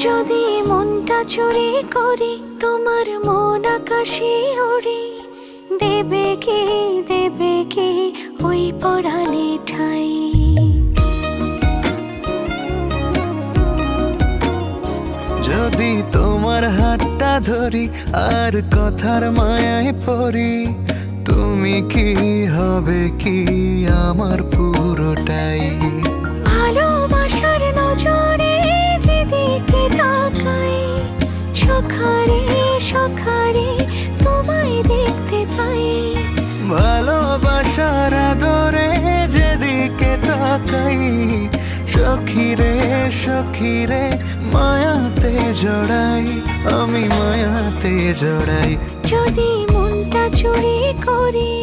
যদি মনটা চুরি করি তোমার মন আকাশে ওড়ে, দেবে কি ওই পরাণে ঠাই। যদি তোমার হাতটা ধরি আর কথার মায়ায় পড়ি, তুমি কি হবে কি আমার পুরোটাই। ভালোবাসার নজরে যেদিকে তাকাই, সখারে সখারে তোমায় দেখতে পাই। ভালোবাসার আদরে যেদিকে তাকাই, সখিরে সখিরে মায়াতে জড়াই, আমি মায়াতে জড়াই। যদি মনটা চুরি করি